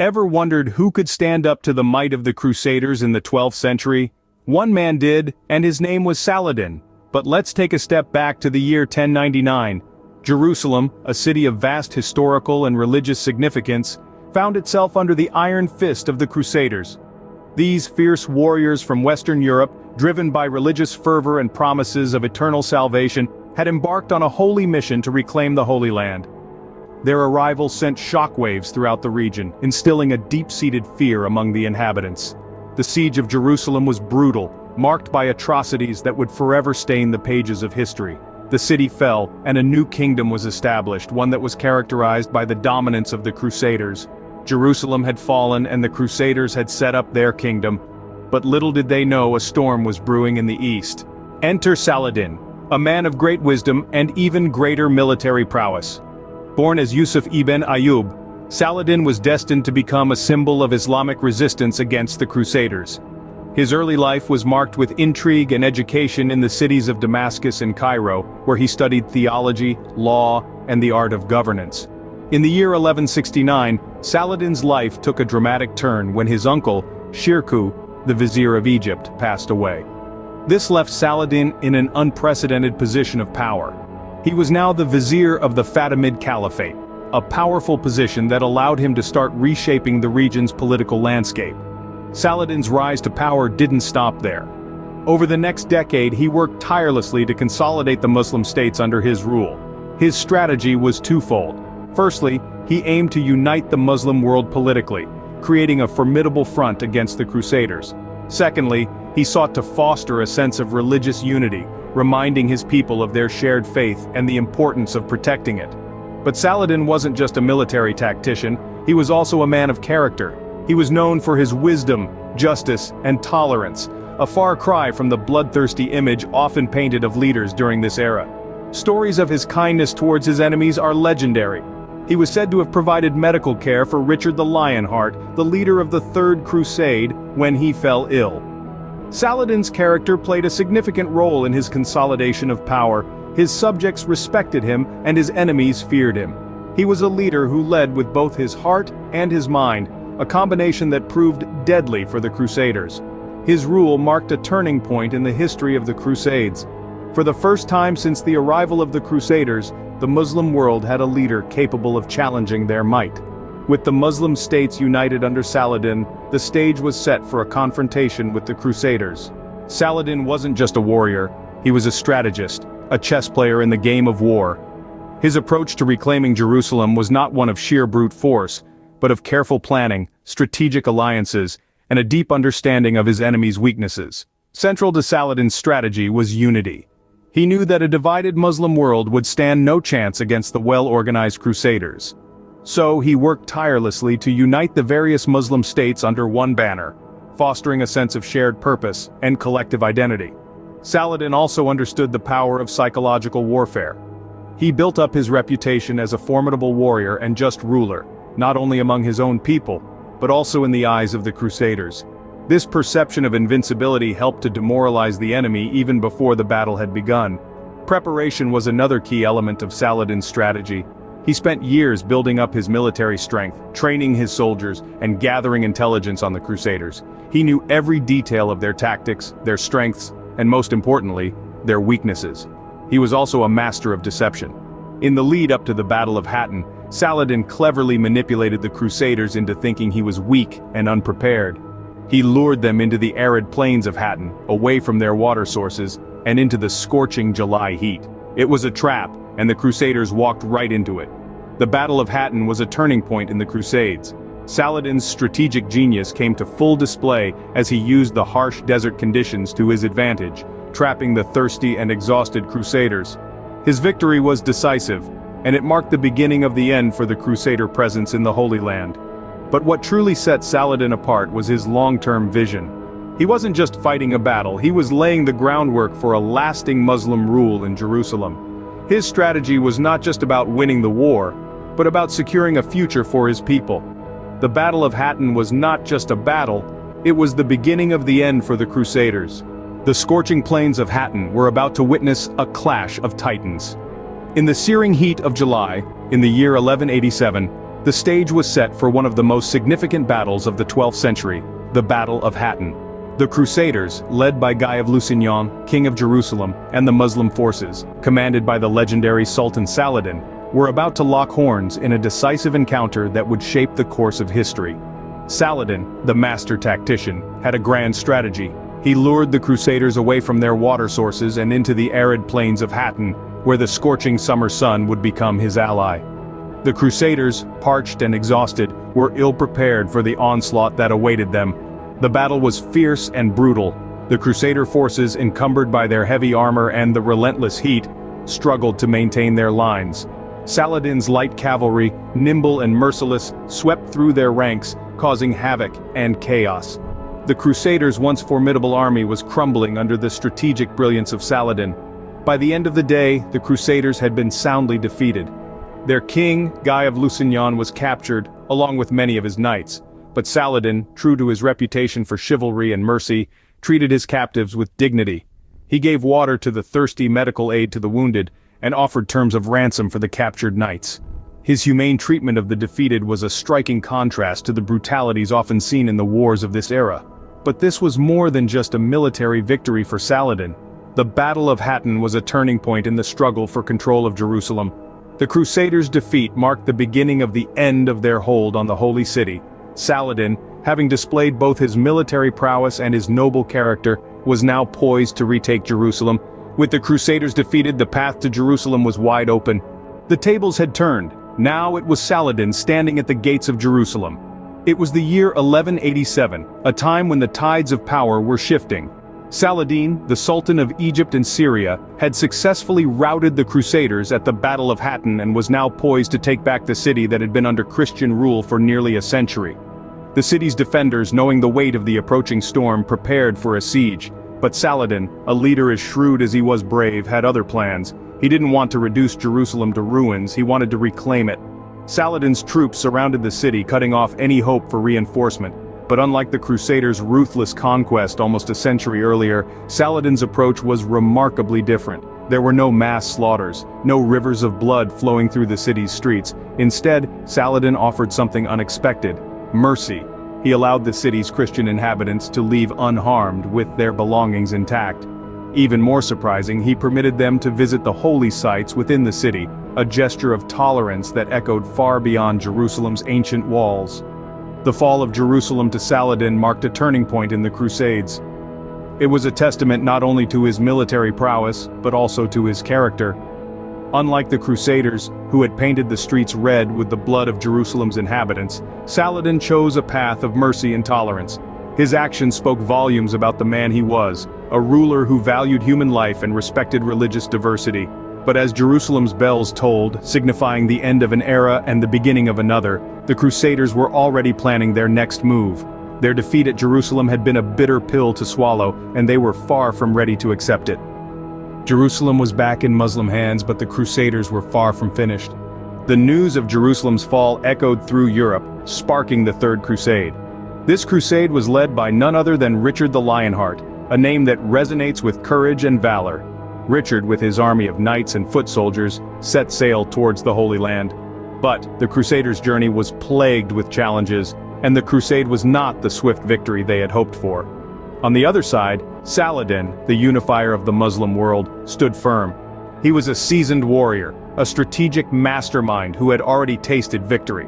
Ever wondered who could stand up to the might of the Crusaders in the 12th century? One man did, and his name was Saladin. But let's take a step back to the year 1099. Jerusalem, a city of vast historical and religious significance, found itself under the iron fist of the Crusaders. These fierce warriors from Western Europe, driven by religious fervor and promises of eternal salvation, had embarked on a holy mission to reclaim the Holy Land. Their arrival sent shockwaves throughout the region, instilling a deep-seated fear among the inhabitants. The siege of Jerusalem was brutal, marked by atrocities that would forever stain the pages of history. The city fell, and a new kingdom was established, one that was characterized by the dominance of the Crusaders. Jerusalem had fallen and the Crusaders had set up their kingdom, but little did they know a storm was brewing in the east. Enter Saladin, a man of great wisdom and even greater military prowess. Born as Yusuf ibn Ayyub, Saladin was destined to become a symbol of Islamic resistance against the Crusaders. His early life was marked with intrigue and education in the cities of Damascus and Cairo, where he studied theology, law, and the art of governance. In the year 1169, Saladin's life took a dramatic turn when his uncle, Shirkuh, the vizier of Egypt, passed away. This left Saladin in an unprecedented position of power. He was now the vizier of the Fatimid Caliphate, a powerful position that allowed him to start reshaping the region's political landscape. Saladin's rise to power didn't stop there. Over the next decade, he worked tirelessly to consolidate the Muslim states under his rule. His strategy was twofold. Firstly, he aimed to unite the Muslim world politically, creating a formidable front against the Crusaders. Secondly, he sought to foster a sense of religious unity, reminding his people of their shared faith and the importance of protecting it. But Saladin wasn't just a military tactician, he was also a man of character. He was known for his wisdom, justice, and tolerance, a far cry from the bloodthirsty image often painted of leaders during this era. Stories of his kindness towards his enemies are legendary. He was said to have provided medical care for Richard the Lionheart, the leader of the Third Crusade, when he fell ill. Saladin's character played a significant role in his consolidation of power. His subjects respected him and his enemies feared him. He was a leader who led with both his heart and his mind, a combination that proved deadly for the Crusaders. His rule marked a turning point in the history of the Crusades. For the first time since the arrival of the Crusaders, the Muslim world had a leader capable of challenging their might. With the Muslim states united under Saladin, the stage was set for a confrontation with the Crusaders. Saladin wasn't just a warrior, he was a strategist, a chess player in the game of war. His approach to reclaiming Jerusalem was not one of sheer brute force, but of careful planning, strategic alliances, and a deep understanding of his enemy's weaknesses. Central to Saladin's strategy was unity. He knew that a divided Muslim world would stand no chance against the well-organized Crusaders. So he worked tirelessly to unite the various Muslim states under one banner, fostering a sense of shared purpose and collective identity. Saladin also understood the power of psychological warfare. He built up his reputation as a formidable warrior and just ruler, not only among his own people, but also in the eyes of the Crusaders. This perception of invincibility helped to demoralize the enemy even before the battle had begun. Preparation was another key element of Saladin's strategy. He spent years building up his military strength, training his soldiers, and gathering intelligence on the Crusaders. He knew every detail of their tactics, their strengths, and most importantly, their weaknesses. He was also a master of deception. In the lead up to the Battle of Hattin, Saladin cleverly manipulated the Crusaders into thinking he was weak and unprepared. He lured them into the arid plains of Hattin, away from their water sources, and into the scorching July heat. It was a trap, and the Crusaders walked right into it. The Battle of Hattin was a turning point in the Crusades. Saladin's strategic genius came to full display as he used the harsh desert conditions to his advantage, trapping the thirsty and exhausted Crusaders. His victory was decisive, and it marked the beginning of the end for the Crusader presence in the Holy Land. But what truly set Saladin apart was his long-term vision. He wasn't just fighting a battle, he was laying the groundwork for a lasting Muslim rule in Jerusalem. His strategy was not just about winning the war, but about securing a future for his people. The Battle of Hattin was not just a battle, it was the beginning of the end for the Crusaders. The scorching plains of Hattin were about to witness a clash of titans. In the searing heat of July, in the year 1187, The stage was set for one of the most significant battles of the 12th century, the Battle of Hattin. The Crusaders, led by Guy of Lusignan, King of Jerusalem, and the Muslim forces, commanded by the legendary Sultan Saladin, were about to lock horns in a decisive encounter that would shape the course of history. Saladin, the master tactician, had a grand strategy. He lured the Crusaders away from their water sources and into the arid plains of Hattin, where the scorching summer sun would become his ally. The Crusaders, parched and exhausted, were ill-prepared for the onslaught that awaited them. The battle was fierce and brutal. The Crusader forces, encumbered by their heavy armor and the relentless heat, struggled to maintain their lines. Saladin's light cavalry, nimble and merciless, swept through their ranks, causing havoc and chaos. The Crusaders' once formidable army was crumbling under the strategic brilliance of Saladin. By the end of the day, the Crusaders had been soundly defeated. Their king, Guy of Lusignan, was captured, along with many of his knights. But Saladin, true to his reputation for chivalry and mercy, treated his captives with dignity. He gave water to the thirsty, medical aid to the wounded, and offered terms of ransom for the captured knights. His humane treatment of the defeated was a striking contrast to the brutalities often seen in the wars of this era. But this was more than just a military victory for Saladin. The Battle of Hattin was a turning point in the struggle for control of Jerusalem. The Crusaders' defeat marked the beginning of the end of their hold on the Holy City. Saladin, having displayed both his military prowess and his noble character, was now poised to retake Jerusalem. With the Crusaders defeated, the path to Jerusalem was wide open. The tables had turned. Now it was Saladin standing at the gates of Jerusalem. It was the year 1187, a time when the tides of power were shifting. Saladin, the Sultan of Egypt and Syria, had successfully routed the Crusaders at the Battle of Hattin and was now poised to take back the city that had been under Christian rule for nearly a century. The city's defenders, knowing the weight of the approaching storm, prepared for a siege. But Saladin, a leader as shrewd as he was brave, had other plans. He didn't want to reduce Jerusalem to ruins, he wanted to reclaim it. Saladin's troops surrounded the city, cutting off any hope for reinforcement. But unlike the Crusaders' ruthless conquest almost a century earlier, Saladin's approach was remarkably different. There were no mass slaughters, no rivers of blood flowing through the city's streets. Instead, Saladin offered something unexpected: mercy. He allowed the city's Christian inhabitants to leave unharmed with their belongings intact. Even more surprising, he permitted them to visit the holy sites within the city, a gesture of tolerance that echoed far beyond Jerusalem's ancient walls. The fall of Jerusalem to Saladin marked a turning point in the Crusades. It was a testament not only to his military prowess, but also to his character. Unlike the Crusaders, who had painted the streets red with the blood of Jerusalem's inhabitants, Saladin chose a path of mercy and tolerance. His actions spoke volumes about the man he was, a ruler who valued human life and respected religious diversity. But as Jerusalem's bells tolled, signifying the end of an era and the beginning of another, the Crusaders were already planning their next move. Their defeat at Jerusalem had been a bitter pill to swallow, and they were far from ready to accept it. Jerusalem was back in Muslim hands, but the Crusaders were far from finished. The news of Jerusalem's fall echoed through Europe, sparking the Third Crusade. This crusade was led by none other than Richard the Lionheart, a name that resonates with courage and valor. Richard, with his army of knights and foot soldiers, set sail towards the Holy Land. But the Crusaders' journey was plagued with challenges, and the crusade was not the swift victory they had hoped for. On the other side, Saladin, the unifier of the Muslim world, stood firm. He was a seasoned warrior, a strategic mastermind who had already tasted victory.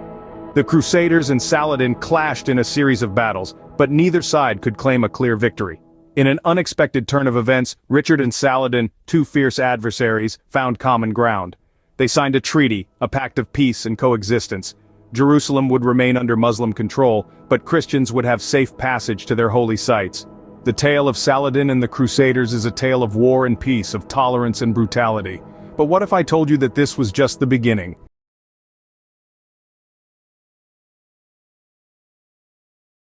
The Crusaders and Saladin clashed in a series of battles, but neither side could claim a clear victory. In an unexpected turn of events, Richard and Saladin, two fierce adversaries, found common ground. They signed a treaty, a pact of peace and coexistence. Jerusalem would remain under Muslim control, but Christians would have safe passage to their holy sites. The tale of Saladin and the Crusaders is a tale of war and peace, of tolerance and brutality. But what if I told you that this was just the beginning?